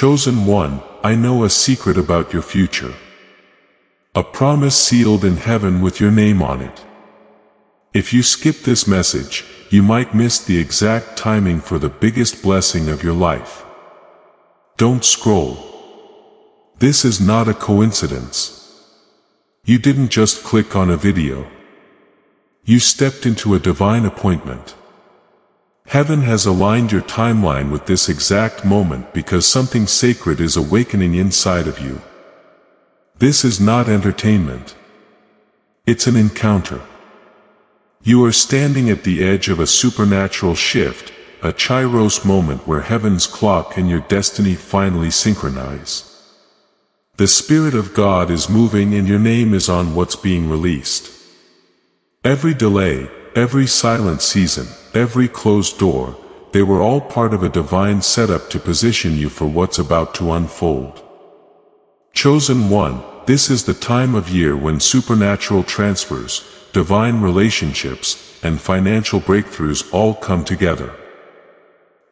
Chosen one, I know a secret about your future. A promise sealed in heaven with your name on it. If you skip this message, you might miss the exact timing for the biggest blessing of your life. Don't scroll. This is not a coincidence. You didn't just click on a video. You stepped into a divine appointment. Heaven has aligned your timeline with this exact moment because something sacred is awakening inside of you. This is not entertainment. It's an encounter. You are standing at the edge of a supernatural shift, a kairos moment where heaven's clock and your destiny finally synchronize. The Spirit of God is moving and your name is on what's being released. Every delay, every silent season, every closed door, they were all part of a divine setup to position you for what's about to unfold. Chosen one, this is the time of year when supernatural transfers, divine relationships, and financial breakthroughs all come together.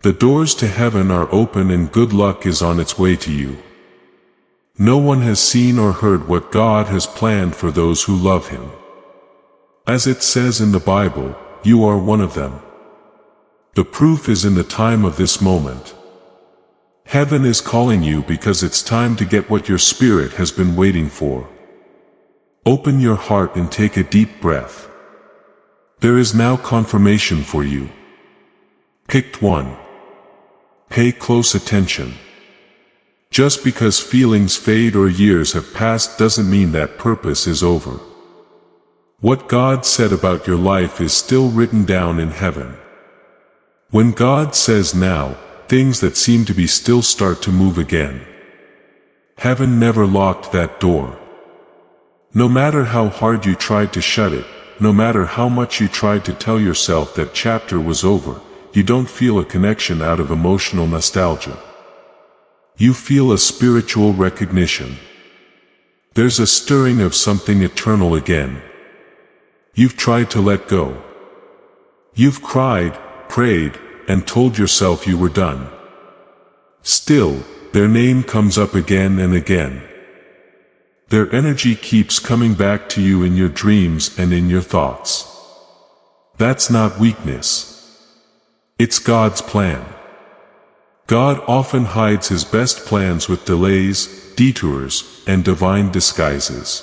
The doors to heaven are open and good luck is on its way to you. No one has seen or heard what God has planned for those who love Him. As it says in the Bible, you are one of them. The proof is in the time of this moment. Heaven is calling you because it's time to get what your spirit has been waiting for. Open your heart and take a deep breath. There is now confirmation for you. Picked one. Pay close attention. Just because feelings fade or years have passed doesn't mean that purpose is over. What God said about your life is still written down in heaven. When God says now, things that seem to be still start to move again. Heaven never locked that door. No matter how hard you tried to shut it, no matter how much you tried to tell yourself that chapter was over, you don't feel a connection out of emotional nostalgia. You feel a spiritual recognition. There's a stirring of something eternal again. You've tried to let go. You've cried, prayed, and told yourself you were done. Still, their name comes up again and again. Their energy keeps coming back to you in your dreams and in your thoughts. That's not weakness. It's God's plan. God often hides His best plans with delays, detours, and divine disguises.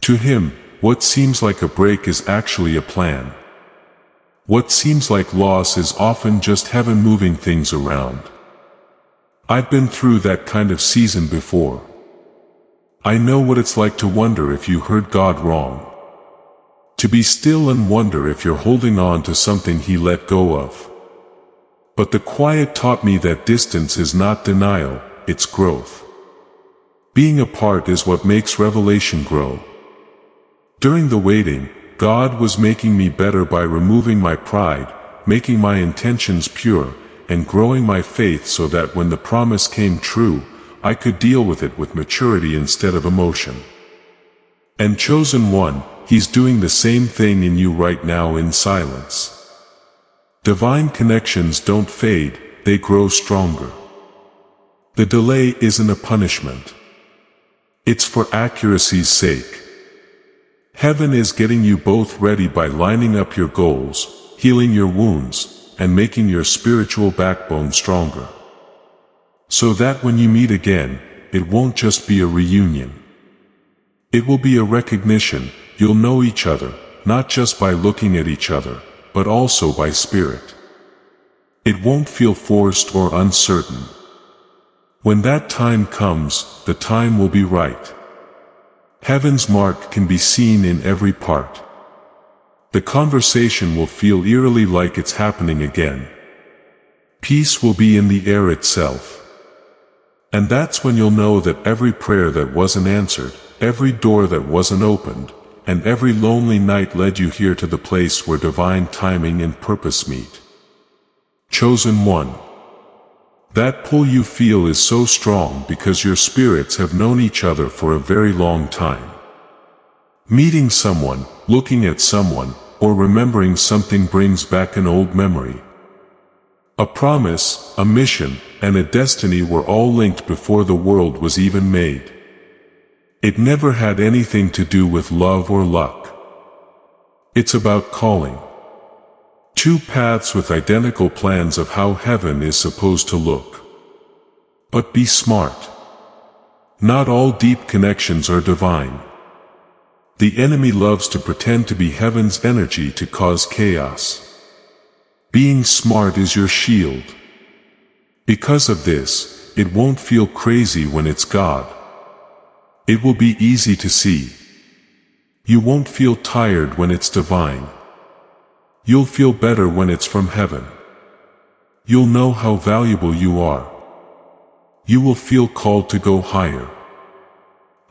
To Him, what seems like a break is actually a plan. What seems like loss is often just heaven moving things around. I've been through that kind of season before. I know what it's like to wonder if you heard God wrong. To be still and wonder if you're holding on to something He let go of. But the quiet taught me that distance is not denial, it's growth. Being apart is what makes revelation grow. During the waiting, God was making me better by removing my pride, making my intentions pure, and growing my faith so that when the promise came true, I could deal with it with maturity instead of emotion. And chosen one, He's doing the same thing in you right now in silence. Divine connections don't fade, they grow stronger. The delay isn't a punishment. It's for accuracy's sake. Heaven is getting you both ready by lining up your goals, healing your wounds, and making your spiritual backbone stronger. So that when you meet again, it won't just be a reunion. It will be a recognition. You'll know each other, not just by looking at each other, but also by spirit. It won't feel forced or uncertain. When that time comes, the time will be right. Heaven's mark can be seen in every part. The conversation will feel eerily like it's happening again. Peace will be in the air itself. And that's when you'll know that every prayer that wasn't answered, every door that wasn't opened, and every lonely night led you here to the place where divine timing and purpose meet. Chosen one. That pull you feel is so strong because your spirits have known each other for a very long time. Meeting someone, looking at someone, or remembering something brings back an old memory. A promise, a mission, and a destiny were all linked before the world was even made. It never had anything to do with love or luck. It's about calling. Two paths with identical plans of how heaven is supposed to look. But be smart. Not all deep connections are divine. The enemy loves to pretend to be heaven's energy to cause chaos. Being smart is your shield. Because of this, it won't feel crazy when it's God. It will be easy to see. You won't feel tired when it's divine. You'll feel better when it's from heaven. You'll know how valuable you are. You will feel called to go higher.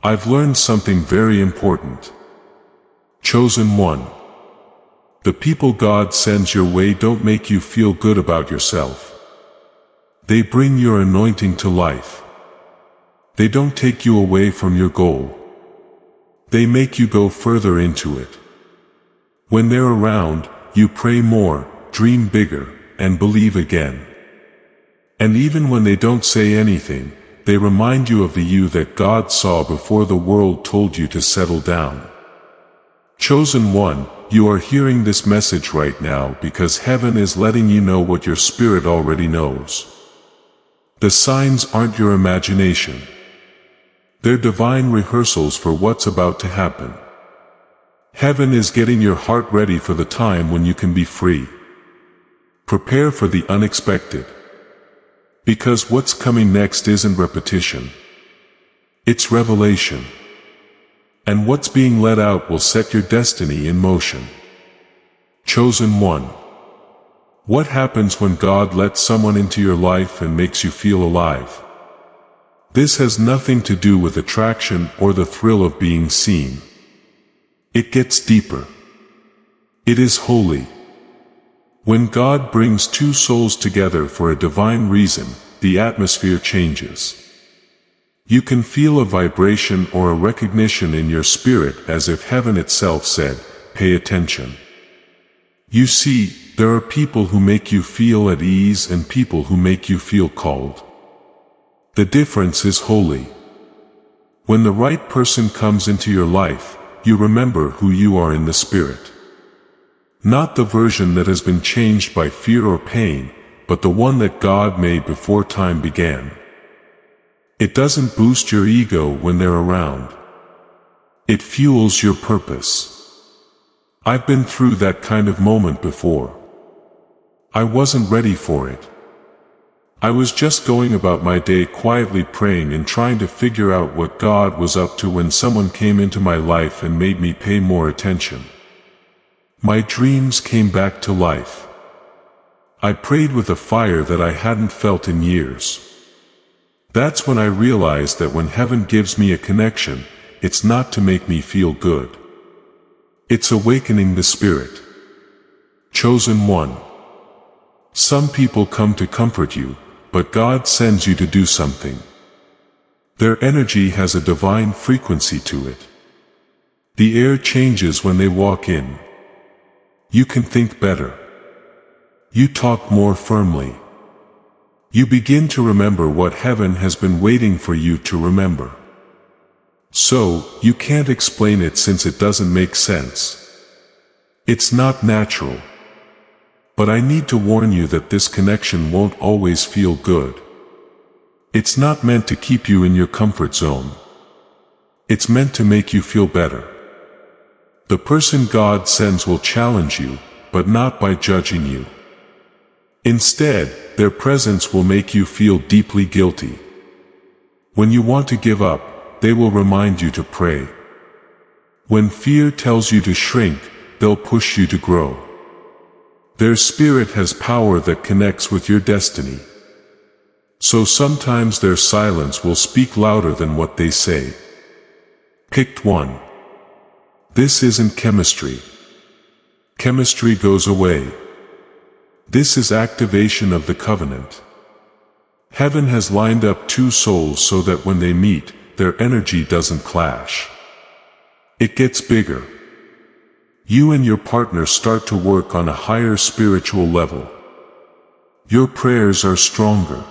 I've learned something very important. Chosen one. The people God sends your way don't make you feel good about yourself. They bring your anointing to life. They don't take you away from your goal. They make you go further into it. When they're around, you pray more, dream bigger, and believe again. And even when they don't say anything, they remind you of the you that God saw before the world told you to settle down. Chosen one, you are hearing this message right now because heaven is letting you know what your spirit already knows. The signs aren't your imagination. They're divine rehearsals for what's about to happen. Heaven is getting your heart ready for the time when you can be free. Prepare for the unexpected. Because what's coming next isn't repetition. It's revelation. And what's being let out will set your destiny in motion. Chosen one. What happens when God lets someone into your life and makes you feel alive? This has nothing to do with attraction or the thrill of being seen. It gets deeper. It is holy. When God brings two souls together for a divine reason, the atmosphere changes. You can feel a vibration or a recognition in your spirit as if heaven itself said, "Pay attention." You see, there are people who make you feel at ease and people who make you feel called. The difference is holy. When the right person comes into your life, you remember who you are in the spirit. Not the version that has been changed by fear or pain, but the one that God made before time began. It doesn't boost your ego when they're around. It fuels your purpose. I've been through that kind of moment before. I wasn't ready for it. I was just going about my day quietly praying and trying to figure out what God was up to when someone came into my life and made me pay more attention. My dreams came back to life. I prayed with a fire that I hadn't felt in years. That's when I realized that when heaven gives me a connection, it's not to make me feel good. It's awakening the spirit. Chosen one. Some people come to comfort you, but God sends you to do something. Their energy has a divine frequency to it. The air changes when they walk in. You can think better. You talk more firmly. You begin to remember what heaven has been waiting for you to remember. So, you can't explain it since it doesn't make sense. It's not natural. But I need to warn you that this connection won't always feel good. It's not meant to keep you in your comfort zone. It's meant to make you feel better. The person God sends will challenge you, but not by judging you. Instead, their presence will make you feel deeply guilty. When you want to give up, they will remind you to pray. When fear tells you to shrink, they'll push you to grow. Their spirit has power that connects with your destiny. So sometimes their silence will speak louder than what they say. Picked one. This isn't chemistry. Chemistry goes away. This is activation of the covenant. Heaven has lined up two souls so that when they meet, their energy doesn't clash. It gets bigger. You and your partner start to work on a higher spiritual level. Your prayers are stronger.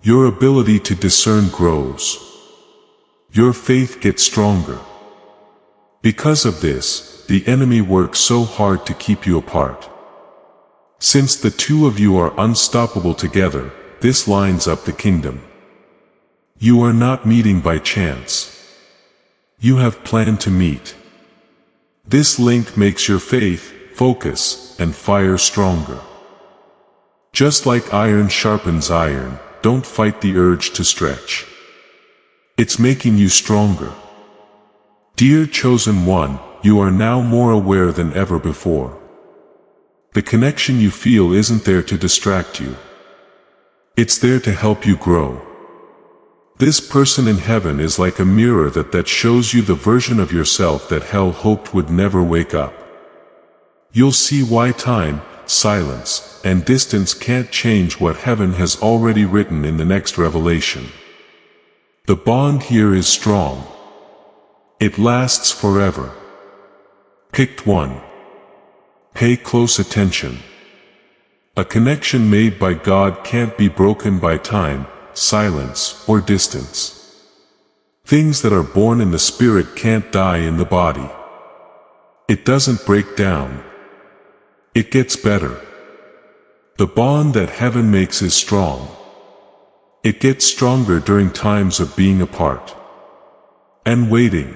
Your ability to discern grows. Your faith gets stronger. Because of this, the enemy works so hard to keep you apart. Since the two of you are unstoppable together, this lines up the kingdom. You are not meeting by chance. You have planned to meet. This link makes your faith, focus, and fire stronger. Just like iron sharpens iron, don't fight the urge to stretch. It's making you stronger. Dear chosen one, you are now more aware than ever before. The connection you feel isn't there to distract you. It's there to help you grow. This person in heaven is like a mirror that shows you the version of yourself that hell hoped would never wake up. You'll see why time, silence, and distance can't change what heaven has already written in the next revelation. The bond here is strong. It lasts forever. Picked one. Pay close attention. A connection made by God can't be broken by time, silence, or distance. Things that are born in the spirit can't die in the body. It doesn't break down. It gets better. The bond that heaven makes is strong. It gets stronger during times of being apart and waiting.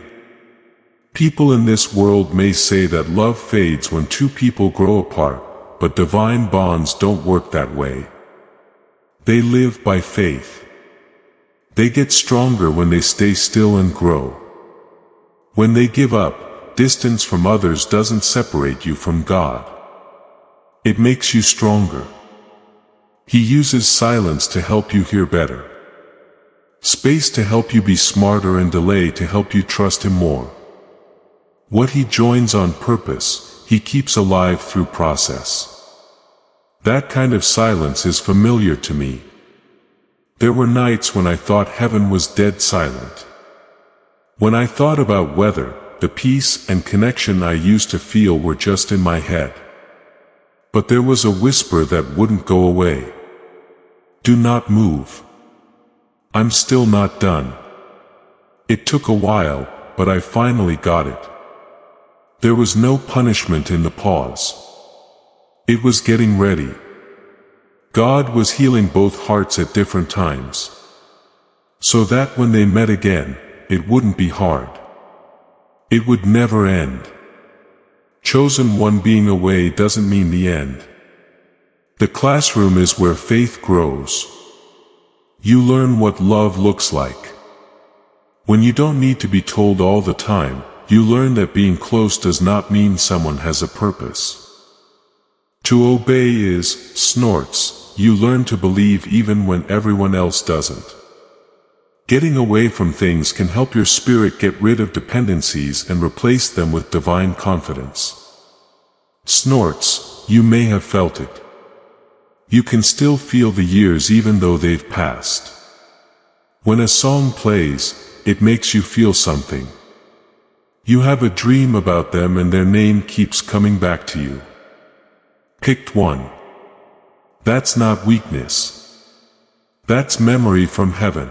People in this world may say that love fades when two people grow apart, but divine bonds don't work that way. They live by faith. They get stronger when they stay still and grow. When they give up, distance from others doesn't separate you from God. It makes you stronger. He uses silence to help you hear better. Space to help you be smarter, and delay to help you trust Him more. What He joins on purpose, He keeps alive through process. That kind of silence is familiar to me. There were nights when I thought heaven was dead silent. When I thought about weather, the peace and connection I used to feel were just in my head. But there was a whisper that wouldn't go away. Do not move. I'm still not done. It took a while, but I finally got it. There was no punishment in the pause. It was getting ready. God was healing both hearts at different times, so that when they met again, it wouldn't be hard. It would never end. Chosen one being away doesn't mean the end. The classroom is where faith grows. You learn what love looks like. When you don't need to be told all the time, you learn that being close does not mean someone has a purpose. To obey is, snorts, you learn to believe even when everyone else doesn't. Getting away from things can help your spirit get rid of dependencies and replace them with divine confidence. Snorts, you may have felt it. You can still feel the years even though they've passed. When a song plays, it makes you feel something. You have a dream about them and their name keeps coming back to you. Picked one. That's not weakness. That's memory from heaven.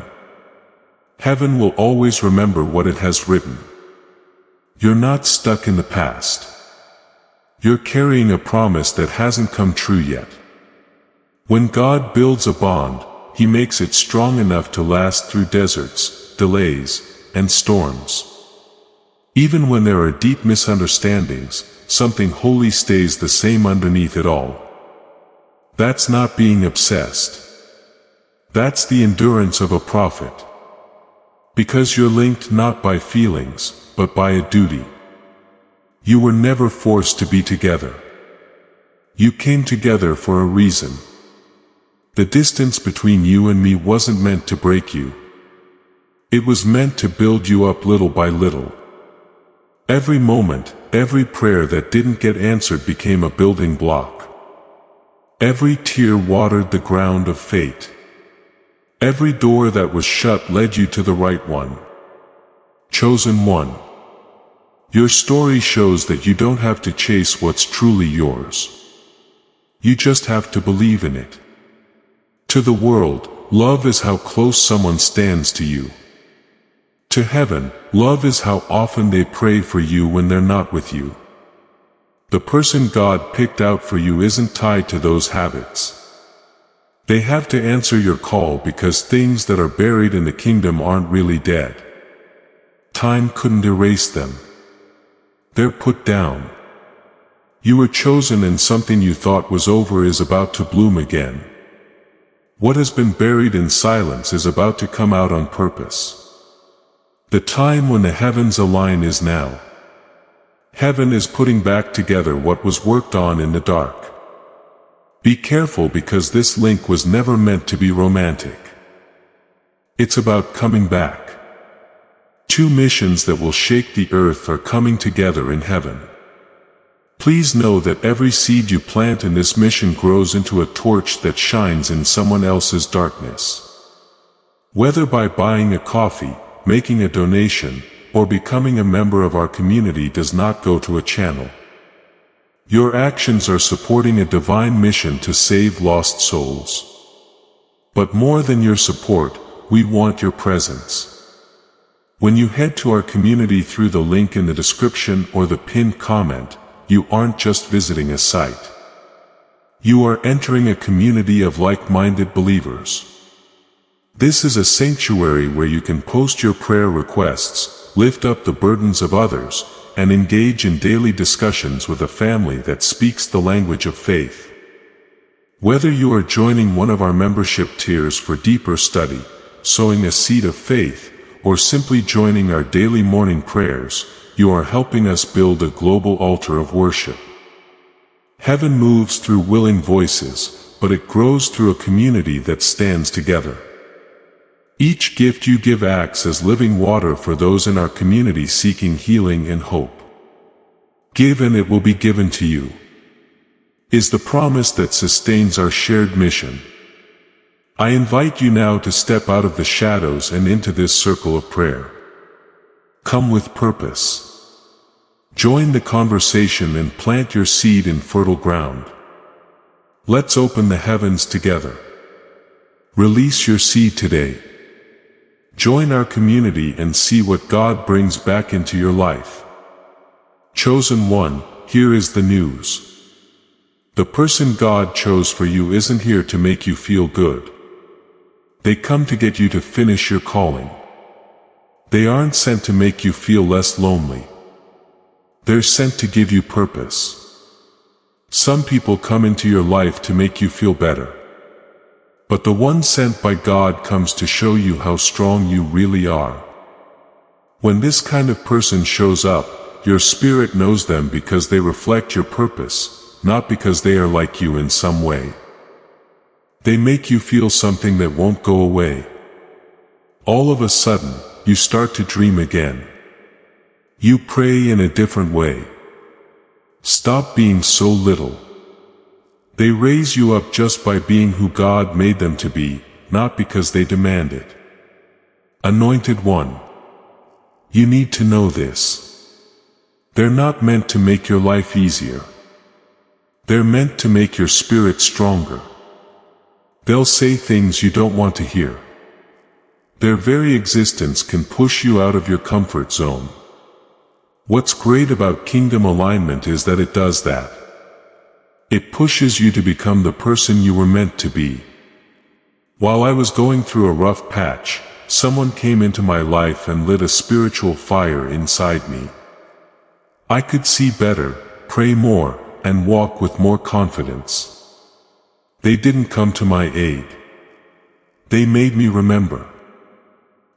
Heaven will always remember what it has written. You're not stuck in the past. You're carrying a promise that hasn't come true yet. When God builds a bond, He makes it strong enough to last through deserts, delays, and storms. Even when there are deep misunderstandings, something holy stays the same underneath it all. That's not being obsessed. That's the endurance of a prophet. Because you're linked not by feelings, but by a duty. You were never forced to be together. You came together for a reason. The distance between you and me wasn't meant to break you. It was meant to build you up little by little. Every moment, every prayer that didn't get answered became a building block. Every tear watered the ground of fate. Every door that was shut led you to the right one. Chosen one. Your story shows that you don't have to chase what's truly yours. You just have to believe in it. To the world, love is how close someone stands to you. To heaven, love is how often they pray for you when they're not with you. The person God picked out for you isn't tied to those habits. They have to answer your call because things that are buried in the kingdom aren't really dead. Time couldn't erase them. They're put down. You were chosen and something you thought was over is about to bloom again. What has been buried in silence is about to come out on purpose. The time when the heavens align is now. Heaven is putting back together what was worked on in the dark. Be careful because this link was never meant to be romantic. It's about coming back. Two missions that will shake the earth are coming together in heaven. Please know that every seed you plant in this mission grows into a torch that shines in someone else's darkness. Whether by buying a coffee, making a donation, or becoming a member of our community does not go to a channel. Your actions are supporting a divine mission to save lost souls. But more than your support, we want your presence. When you head to our community through the link in the description or the pinned comment, you aren't just visiting a site. You are entering a community of like-minded believers. This is a sanctuary where you can post your prayer requests, lift up the burdens of others, and engage in daily discussions with a family that speaks the language of faith. Whether you are joining one of our membership tiers for deeper study, sowing a seed of faith, or simply joining our daily morning prayers, you are helping us build a global altar of worship. Heaven moves through willing voices, but it grows through a community that stands together. Each gift you give acts as living water for those in our community seeking healing and hope. Give and it will be given to you, is the promise that sustains our shared mission. I invite you now to step out of the shadows and into this circle of prayer. Come with purpose. Join the conversation and plant your seed in fertile ground. Let's open the heavens together. Release your seed today. Join our community and see what God brings back into your life. Chosen one, here is the news. The person God chose for you isn't here to make you feel good. They come to get you to finish your calling. They aren't sent to make you feel less lonely. They're sent to give you purpose. Some people come into your life to make you feel better. But the one sent by God comes to show you how strong you really are. When this kind of person shows up, your spirit knows them because they reflect your purpose, not because they are like you in some way. They make you feel something that won't go away. All of a sudden, you start to dream again. You pray in a different way. Stop being so little. They raise you up just by being who God made them to be, not because they demand it. Anointed one. You need to know this. They're not meant to make your life easier. They're meant to make your spirit stronger. They'll say things you don't want to hear. Their very existence can push you out of your comfort zone. What's great about kingdom alignment is that it does that. It pushes you to become the person you were meant to be. While I was going through a rough patch, someone came into my life and lit a spiritual fire inside me. I could see better, pray more, and walk with more confidence. They didn't come to my aid. They made me remember.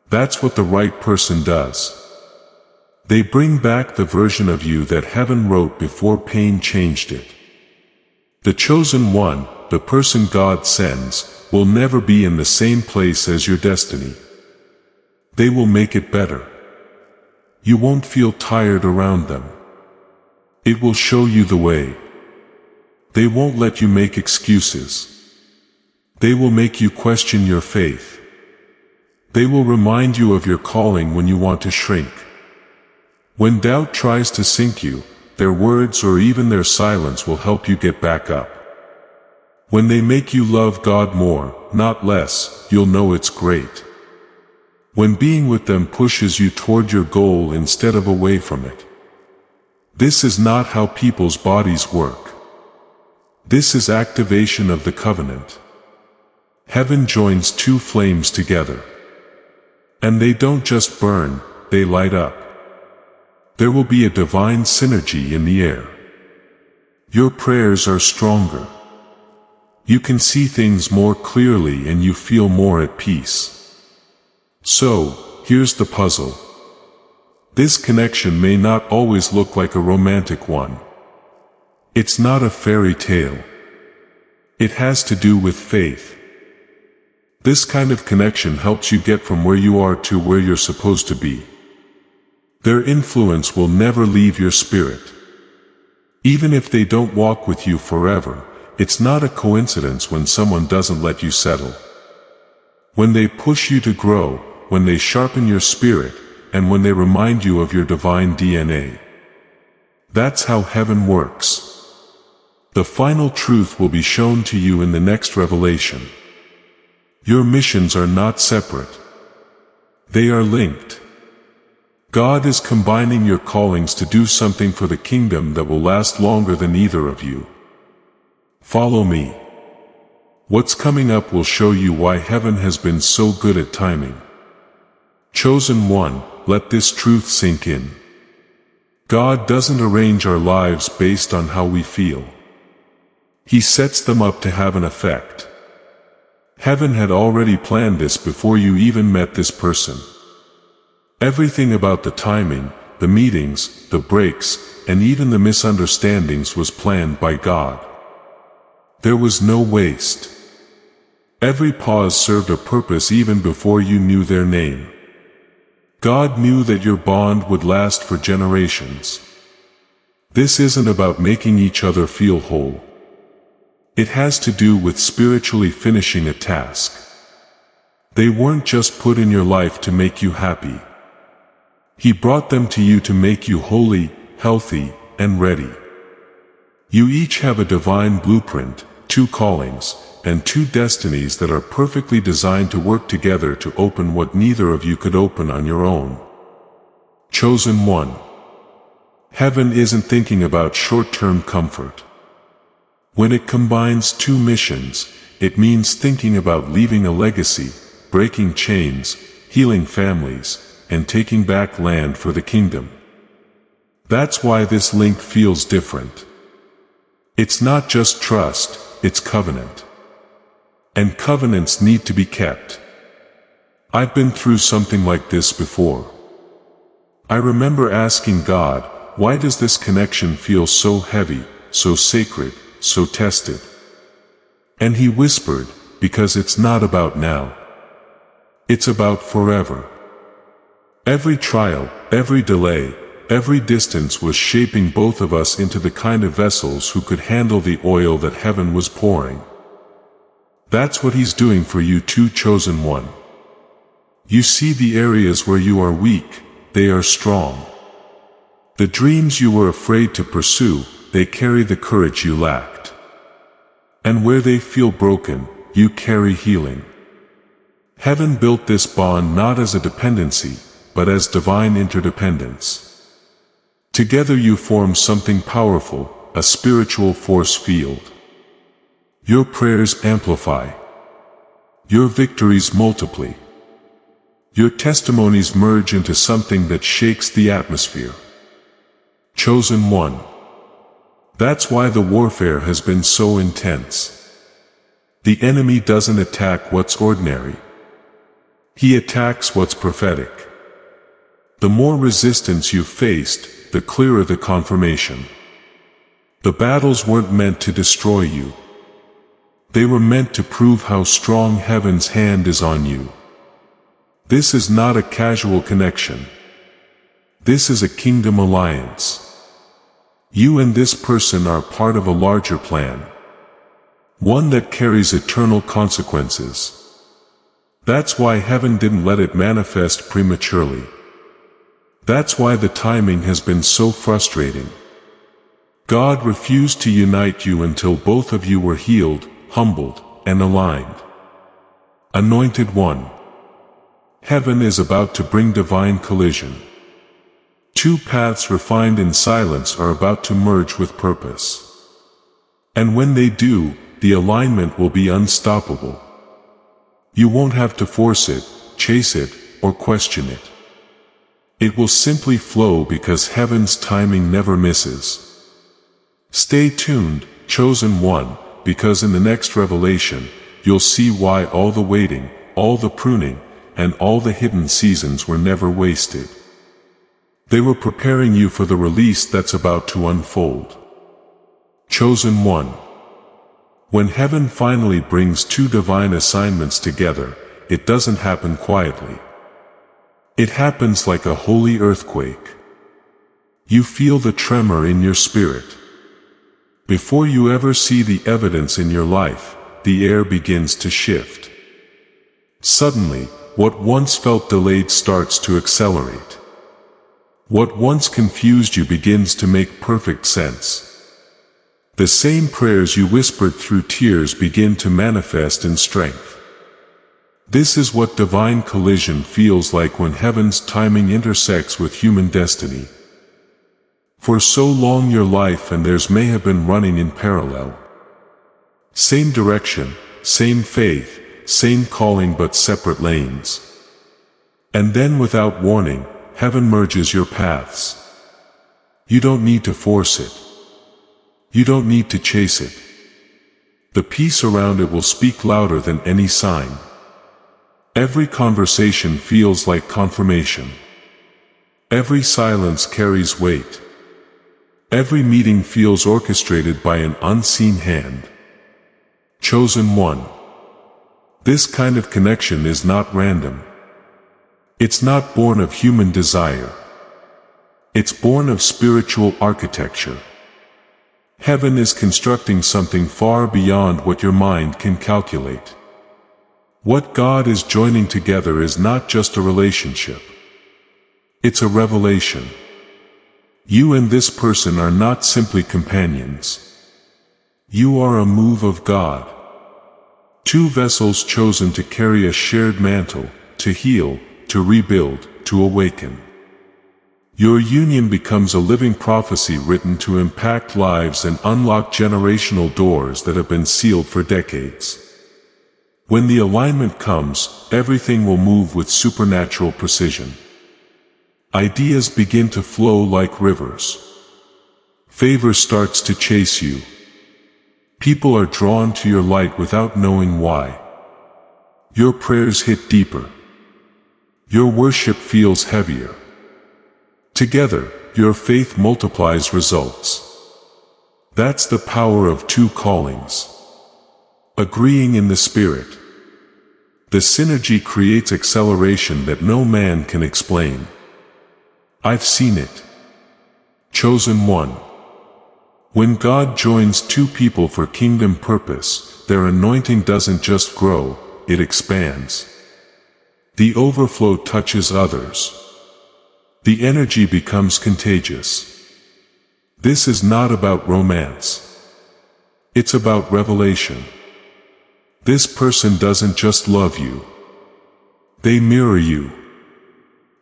That's what the right person does. They bring back the version of you that heaven wrote before pain changed it. The chosen one, the person God sends, will never be in the same place as your destiny. They will make it better. You won't feel tired around them. It will show you the way. They won't let you make excuses. They will make you question your faith. They will remind you of your calling when you want to shrink. When doubt tries to sink you, their words or even their silence will help you get back up. When they make you love God more, not less, you'll know it's great. When being with them pushes you toward your goal instead of away from it. This is not how people's bodies work. This is activation of the covenant. Heaven joins two flames together. And they don't just burn, they light up. There will be a divine synergy in the air. Your prayers are stronger. You can see things more clearly and you feel more at peace. So, here's the puzzle. This connection may not always look like a romantic one. It's not a fairy tale. It has to do with faith. This kind of connection helps you get from where you are to where you're supposed to be. Their influence will never leave your spirit. Even if they don't walk with you forever, it's not a coincidence when someone doesn't let you settle. When they push you to grow, when they sharpen your spirit, and when they remind you of your divine DNA. That's how heaven works. The final truth will be shown to you in the next revelation. Your missions are not separate. They are linked. God is combining your callings to do something for the kingdom that will last longer than either of you. Follow me. What's coming up will show you why heaven has been so good at timing. Chosen one, let this truth sink in. God doesn't arrange our lives based on how we feel. He sets them up to have an effect. Heaven had already planned this before you even met this person. Everything about the timing, the meetings, the breaks, and even the misunderstandings was planned by God. There was no waste. Every pause served a purpose even before you knew their name. God knew that your bond would last for generations. This isn't about making each other feel whole. It has to do with spiritually finishing a task. They weren't just put in your life to make you happy. He brought them to you to make you holy, healthy, and ready. You each have a divine blueprint, two callings, and two destinies that are perfectly designed to work together to open what neither of you could open on your own. Chosen one. Heaven isn't thinking about short-term comfort. When it combines two missions, it means thinking about leaving a legacy, breaking chains, healing families, and taking back land for the kingdom. That's why this link feels different. It's not just trust, it's covenant. And covenants need to be kept. I've been through something like this before. I remember asking God, why does this connection feel so heavy, so sacred, so tested? And He whispered, because it's not about now. It's about forever. Every trial, every delay, every distance was shaping both of us into the kind of vessels who could handle the oil that heaven was pouring. That's what He's doing for you too, chosen one. You see the areas where you are weak, they are strong. The dreams you were afraid to pursue, they carry the courage you lacked. And where they feel broken, you carry healing. Heaven built this bond not as a dependency, but as divine interdependence. Together you form something powerful, a spiritual force field. Your prayers amplify. Your victories multiply. Your testimonies merge into something that shakes the atmosphere. Chosen one. That's why the warfare has been so intense. The enemy doesn't attack what's ordinary. He attacks what's prophetic. The more resistance you've faced, the clearer the confirmation. The battles weren't meant to destroy you. They were meant to prove how strong heaven's hand is on you. This is not a casual connection. This is a kingdom alliance. You and this person are part of a larger plan. One that carries eternal consequences. That's why heaven didn't let it manifest prematurely. That's why the timing has been so frustrating. God refused to unite you until both of you were healed, humbled, and aligned. Anointed One. Heaven is about to bring divine collision. Two paths refined in silence are about to merge with purpose. And when they do, the alignment will be unstoppable. You won't have to force it, chase it, or question it. It will simply flow because heaven's timing never misses. Stay tuned, chosen one, because in the next revelation, you'll see why all the waiting, all the pruning, and all the hidden seasons were never wasted. They were preparing you for the release that's about to unfold. Chosen one. When heaven finally brings two divine assignments together, it doesn't happen quietly. It happens like a holy earthquake. You feel the tremor in your spirit. Before you ever see the evidence in your life, the air begins to shift. Suddenly, what once felt delayed starts to accelerate. What once confused you begins to make perfect sense. The same prayers you whispered through tears begin to manifest in strength. This is what divine collision feels like when heaven's timing intersects with human destiny. For so long your life and theirs may have been running in parallel. Same direction, same faith, same calling but separate lanes. And then without warning, heaven merges your paths. You don't need to force it. You don't need to chase it. The peace around it will speak louder than any sign. Every conversation feels like confirmation. Every silence carries weight. Every meeting feels orchestrated by an unseen hand. Chosen one. This kind of connection is not random. It's not born of human desire. It's born of spiritual architecture. Heaven is constructing something far beyond what your mind can calculate. What God is joining together is not just a relationship. It's a revelation. You and this person are not simply companions. You are a move of God. Two vessels chosen to carry a shared mantle, to heal, to rebuild, to awaken. Your union becomes a living prophecy written to impact lives and unlock generational doors that have been sealed for decades. When the alignment comes, everything will move with supernatural precision. Ideas begin to flow like rivers. Favor starts to chase you. People are drawn to your light without knowing why. Your prayers hit deeper. Your worship feels heavier. Together, your faith multiplies results. That's the power of two callings. Agreeing in the Spirit. The synergy creates acceleration that no man can explain. I've seen it. Chosen one. When God joins two people for kingdom purpose, their anointing doesn't just grow, it expands. The overflow touches others. The energy becomes contagious. This is not about romance. It's about revelation. This person doesn't just love you. They mirror you.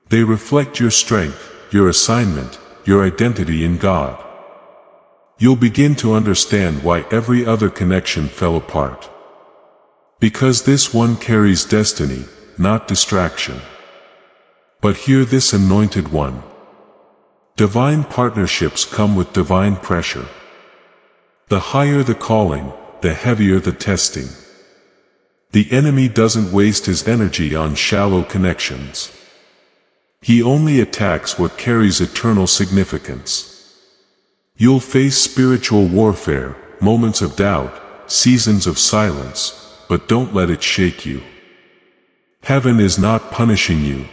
They reflect your strength, your assignment, your identity in God. You'll begin to understand why every other connection fell apart. Because this one carries destiny, not distraction. But hear this, anointed one. Divine partnerships come with divine pressure. The higher the calling, the heavier the testing. The enemy doesn't waste his energy on shallow connections. He only attacks what carries eternal significance. You'll face spiritual warfare, moments of doubt, seasons of silence, but don't let it shake you. Heaven is not punishing you.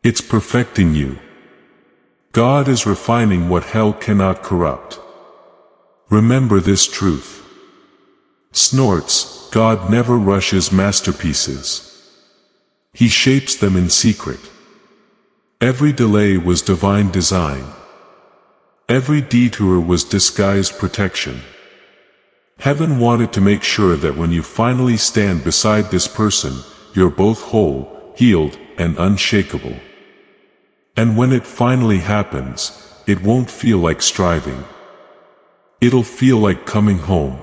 It's perfecting you. God is refining what hell cannot corrupt. Remember this truth. Snorts, God never rushes masterpieces. He shapes them in secret. Every delay was divine design. Every detour was disguised protection. Heaven wanted to make sure that when you finally stand beside this person, you're both whole, healed, and unshakable. And when it finally happens, it won't feel like striving. It'll feel like coming home.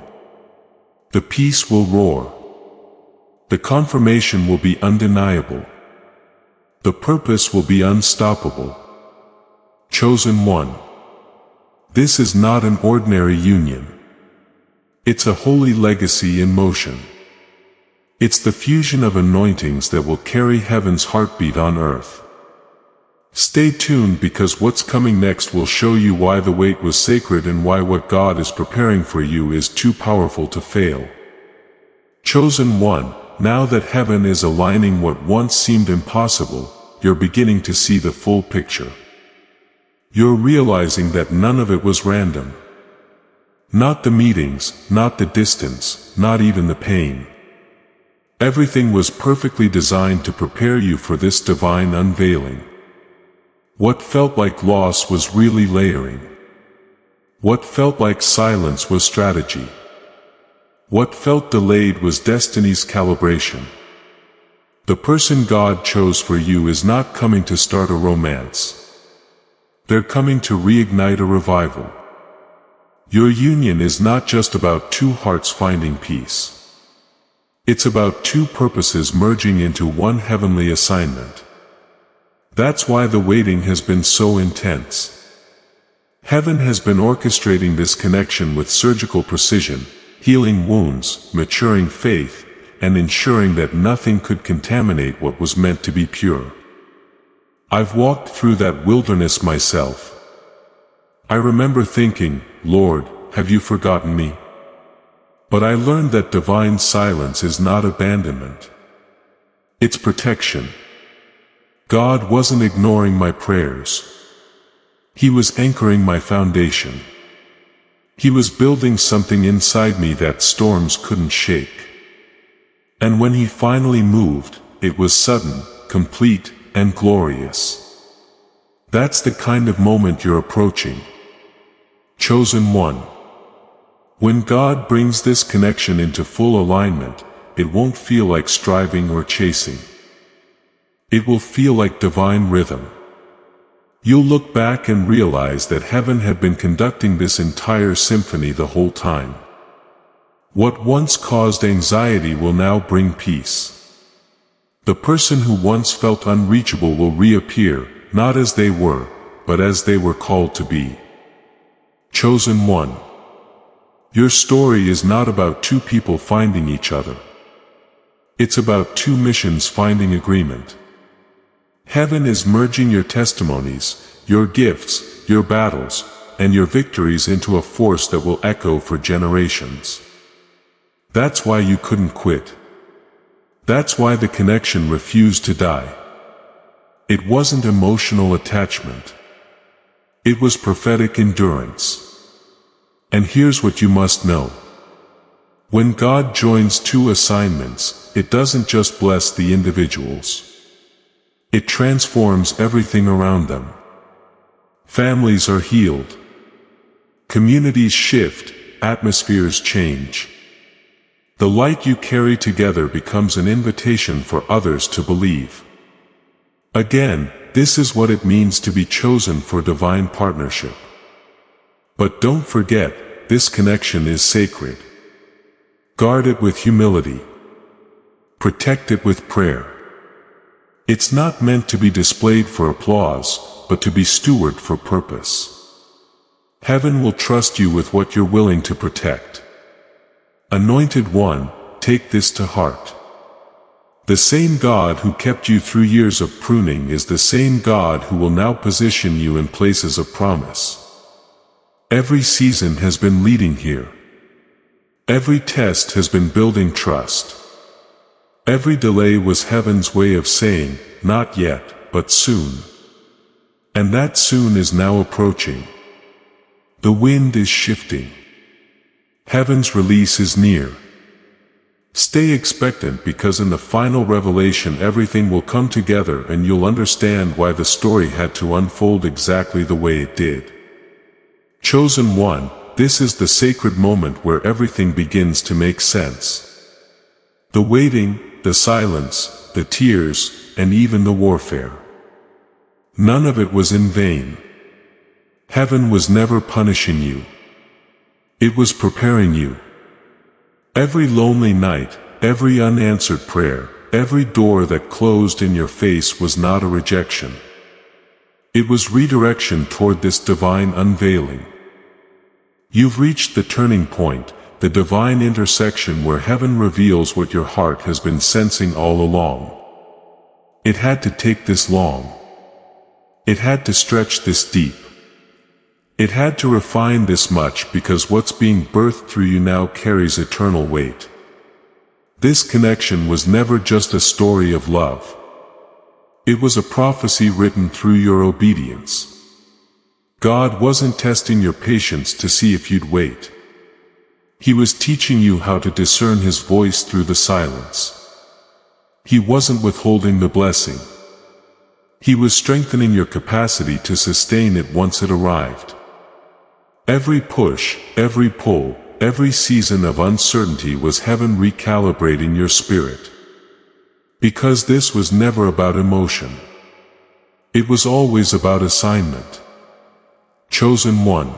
The peace will roar. The confirmation will be undeniable. The purpose will be unstoppable. Chosen one. This is not an ordinary union. It's a holy legacy in motion. It's the fusion of anointings that will carry heaven's heartbeat on earth. Stay tuned, because what's coming next will show you why the wait was sacred and why what God is preparing for you is too powerful to fail. Chosen one, now that heaven is aligning what once seemed impossible, you're beginning to see the full picture. You're realizing that none of it was random. Not the meetings, not the distance, not even the pain. Everything was perfectly designed to prepare you for this divine unveiling. What felt like loss was really layering. What felt like silence was strategy. What felt delayed was destiny's calibration. The person God chose for you is not coming to start a romance. They're coming to reignite a revival. Your union is not just about two hearts finding peace. It's about two purposes merging into one heavenly assignment. That's why the waiting has been so intense. Heaven has been orchestrating this connection with surgical precision, healing wounds, maturing faith, and ensuring that nothing could contaminate what was meant to be pure. I've walked through that wilderness myself. I remember thinking, Lord, have you forgotten me? But I learned that divine silence is not abandonment. It's protection. God wasn't ignoring my prayers. He was anchoring my foundation. He was building something inside me that storms couldn't shake. And when He finally moved, it was sudden, complete, and glorious. That's the kind of moment you're approaching. Chosen one. When God brings this connection into full alignment, it won't feel like striving or chasing. It will feel like divine rhythm. You'll look back and realize that heaven had been conducting this entire symphony the whole time. What once caused anxiety will now bring peace. The person who once felt unreachable will reappear, not as they were, but as they were called to be. Chosen one. Your story is not about two people finding each other. It's about two missions finding agreement. Heaven is merging your testimonies, your gifts, your battles, and your victories into a force that will echo for generations. That's why you couldn't quit. That's why the connection refused to die. It wasn't emotional attachment. It was prophetic endurance. And here's what you must know. When God joins two assignments, it doesn't just bless the individuals. It transforms everything around them. Families are healed. Communities shift, atmospheres change. The light you carry together becomes an invitation for others to believe. Again, this is what it means to be chosen for divine partnership. But don't forget, this connection is sacred. Guard it with humility. Protect it with prayer. It's not meant to be displayed for applause, but to be stewarded for purpose. Heaven will trust you with what you're willing to protect. Anointed one, take this to heart. The same God who kept you through years of pruning is the same God who will now position you in places of promise. Every season has been leading here. Every test has been building trust. Every delay was heaven's way of saying, not yet, but soon. And that soon is now approaching. The wind is shifting. Heaven's release is near. Stay expectant, because in the final revelation everything will come together and you'll understand why the story had to unfold exactly the way it did. Chosen one, this is the sacred moment where everything begins to make sense. The waiting, the silence, the tears, and even the warfare. None of it was in vain. Heaven was never punishing you. It was preparing you. Every lonely night, every unanswered prayer, every door that closed in your face was not a rejection. It was redirection toward this divine unveiling. You've reached the turning point, the divine intersection where heaven reveals what your heart has been sensing all along. It had to take this long. It had to stretch this deep. It had to refine this much because what's being birthed through you now carries eternal weight. This connection was never just a story of love. It was a prophecy written through your obedience. God wasn't testing your patience to see if you'd wait. He was teaching you how to discern His voice through the silence. He wasn't withholding the blessing. He was strengthening your capacity to sustain it once it arrived. Every push, every pull, every season of uncertainty was heaven recalibrating your spirit. Because this was never about emotion. It was always about assignment. Chosen one.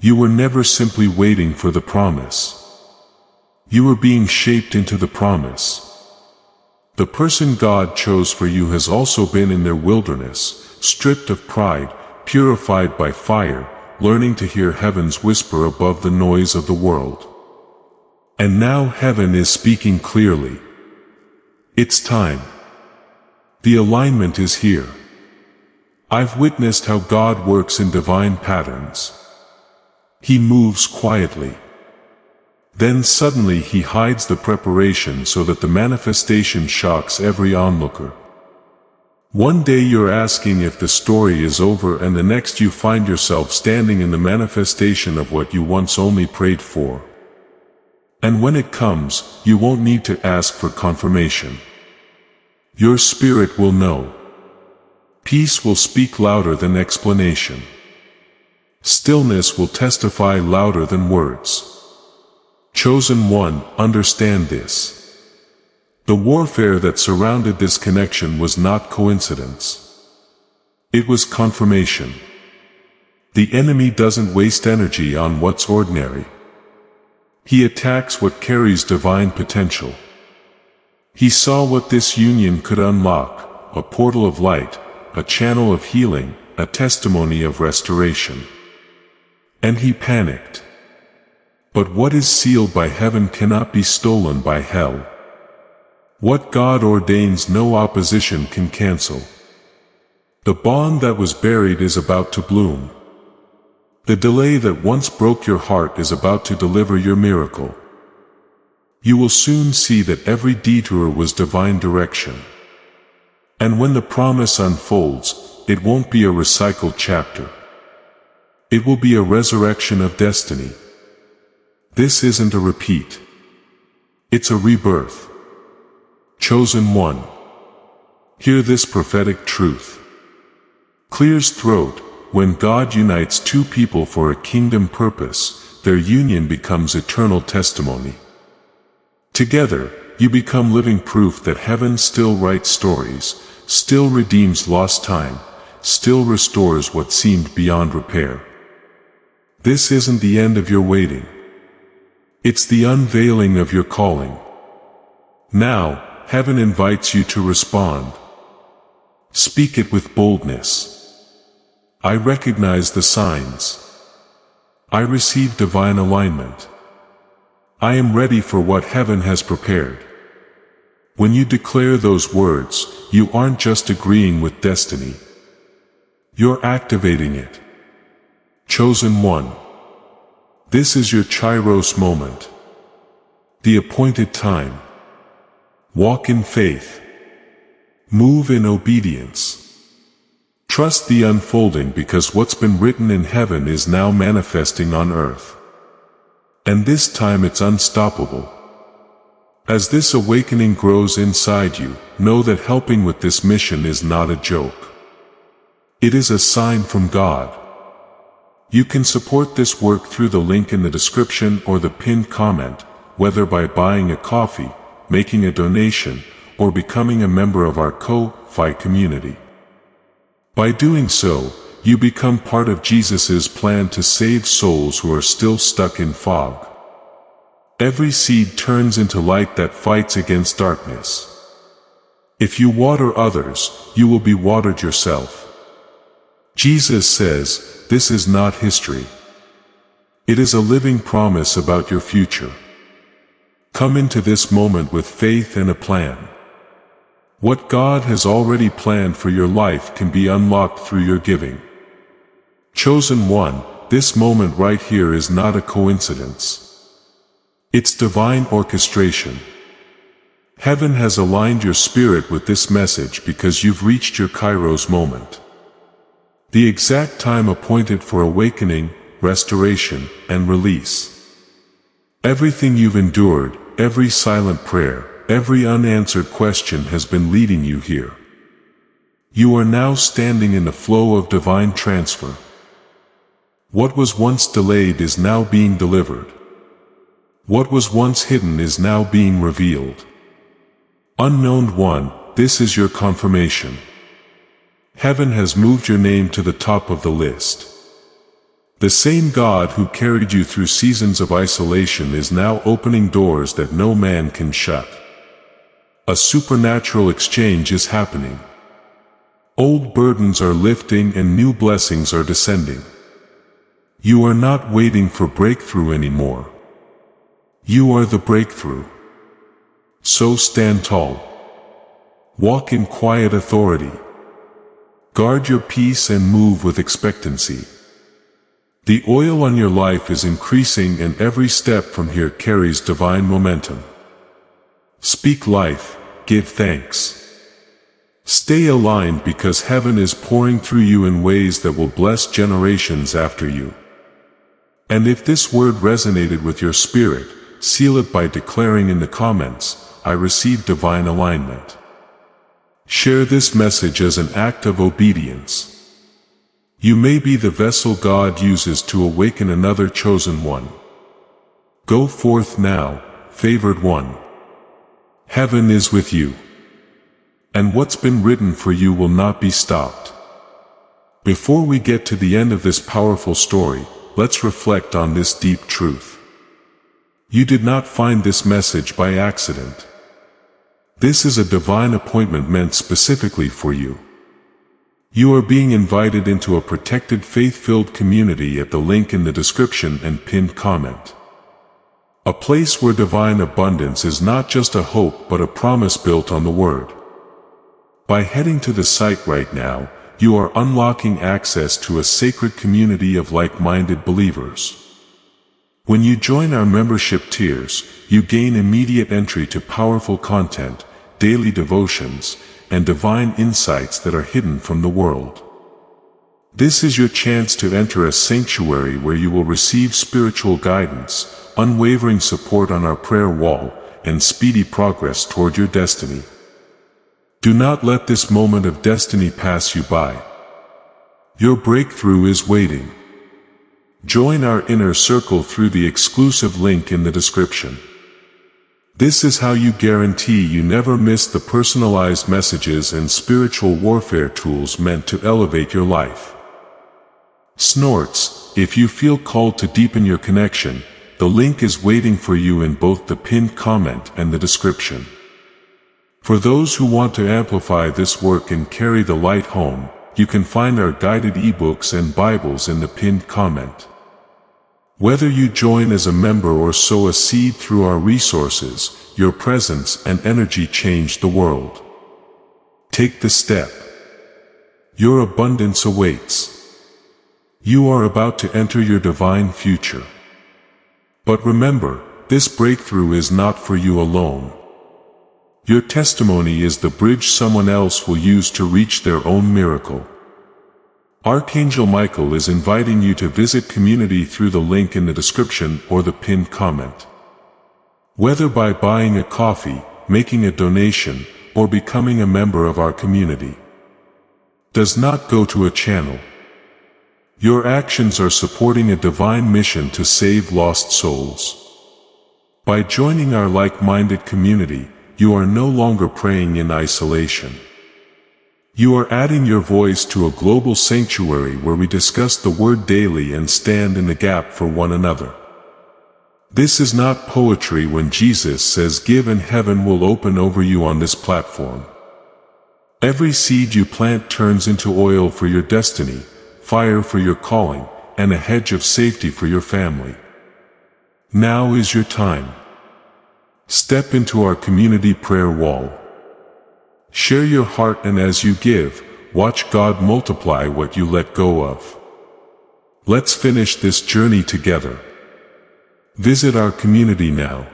You were never simply waiting for the promise. You were being shaped into the promise. The person God chose for you has also been in their wilderness, stripped of pride, purified by fire, learning to hear heaven's whisper above the noise of the world. And now heaven is speaking clearly. It's time. The alignment is here. I've witnessed how God works in divine patterns. He moves quietly. Then suddenly He hides the preparation so that the manifestation shocks every onlooker. One day you're asking if the story is over, and the next you find yourself standing in the manifestation of what you once only prayed for. And when it comes, you won't need to ask for confirmation. Your spirit will know. Peace will speak louder than explanation. Stillness will testify louder than words. Chosen one, understand this. The warfare that surrounded this connection was not coincidence. It was confirmation. The enemy doesn't waste energy on what's ordinary. He attacks what carries divine potential. He saw what this union could unlock, a portal of light, a channel of healing, a testimony of restoration. And he panicked. But what is sealed by heaven cannot be stolen by hell. What God ordains, no opposition can cancel. The bond that was buried is about to bloom. The delay that once broke your heart is about to deliver your miracle. You will soon see that every detour was divine direction. And when the promise unfolds, it won't be a recycled chapter. It will be a resurrection of destiny. This isn't a repeat. It's a rebirth. Chosen one. Hear this prophetic truth. Clear's throat. When God unites two people for a kingdom purpose, their union becomes eternal testimony. Together, you become living proof that heaven still writes stories, still redeems lost time, still restores what seemed beyond repair. This isn't the end of your waiting. It's the unveiling of your calling. Now, heaven invites you to respond. Speak it with boldness. I recognize the signs. I receive divine alignment. I am ready for what heaven has prepared. When you declare those words, you aren't just agreeing with destiny. You're activating it. Chosen one. This is your Kairos moment. The appointed time. Walk in faith. Move in obedience. Trust the unfolding, because what's been written in heaven is now manifesting on earth. And this time it's unstoppable. As this awakening grows inside you, know that helping with this mission is not a joke. It is a sign from God. You can support this work through the link in the description or the pinned comment, whether by buying a coffee, making a donation, or becoming a member of our Ko-Fi community. By doing so, you become part of Jesus' plan to save souls who are still stuck in fog. Every seed turns into light that fights against darkness. If you water others, you will be watered yourself. Jesus says, this is not history. It is a living promise about your future. Come into this moment with faith and a plan. What God has already planned for your life can be unlocked through your giving. Chosen one, this moment right here is not a coincidence. It's divine orchestration. Heaven has aligned your spirit with this message because you've reached your Kairos moment. The exact time appointed for awakening, restoration, and release. Everything you've endured, every silent prayer, every unanswered question has been leading you here. You are now standing in the flow of divine transfer. What was once delayed is now being delivered. What was once hidden is now being revealed. Unknown one, this is your confirmation. Heaven has moved your name to the top of the list. The same God who carried you through seasons of isolation is now opening doors that no man can shut. A supernatural exchange is happening. Old burdens are lifting and new blessings are descending. You are not waiting for breakthrough anymore. You are the breakthrough. So stand tall. Walk in quiet authority. Guard your peace and move with expectancy. The oil on your life is increasing and every step from here carries divine momentum. Speak life, give thanks. Stay aligned because heaven is pouring through you in ways that will bless generations after you. And if this word resonated with your spirit, seal it by declaring in the comments, I receive divine alignment. Share this message as an act of obedience. You may be the vessel God uses to awaken another chosen one. Go forth now, favored one. Heaven is with you. And what's been written for you will not be stopped. Before we get to the end of this powerful story, let's reflect on this deep truth. You did not find this message by accident. This is a divine appointment meant specifically for you. You are being invited into a protected faith-filled community at the link in the description and pinned comment. A place where divine abundance is not just a hope but a promise built on the Word. By heading to the site right now, you are unlocking access to a sacred community of like-minded believers. When you join our membership tiers, you gain immediate entry to powerful content, daily devotions, and divine insights that are hidden from the world. This is your chance to enter a sanctuary where you will receive spiritual guidance, unwavering support on our prayer wall, and speedy progress toward your destiny. Do not let this moment of destiny pass you by. Your breakthrough is waiting. Join our inner circle through the exclusive link in the description. This is how you guarantee you never miss the personalized messages and spiritual warfare tools meant to elevate your life. Snorts, if you feel called to deepen your connection, the link is waiting for you in both the pinned comment and the description. For those who want to amplify this work and carry the light home, you can find our guided ebooks and Bibles in the pinned comment. Whether you join as a member or sow a seed through our resources, your presence and energy change the world. Take the step. Your abundance awaits. You are about to enter your divine future. But remember, this breakthrough is not for you alone. Your testimony is the bridge someone else will use to reach their own miracle. Archangel Michael is inviting you to visit community through the link in the description or the pinned comment. Whether by buying a coffee, making a donation, or becoming a member of our community. Does not go to a channel. Your actions are supporting a divine mission to save lost souls. By joining our like-minded community, you are no longer praying in isolation. You are adding your voice to a global sanctuary where we discuss the Word daily and stand in the gap for one another. This is not poetry when Jesus says give and heaven will open over you on this platform. Every seed you plant turns into oil for your destiny, fire for your calling, and a hedge of safety for your family. Now is your time. Step into our community prayer wall. Share your heart, and as you give, watch God multiply what you let go of. Let's finish this journey together. Visit our community now.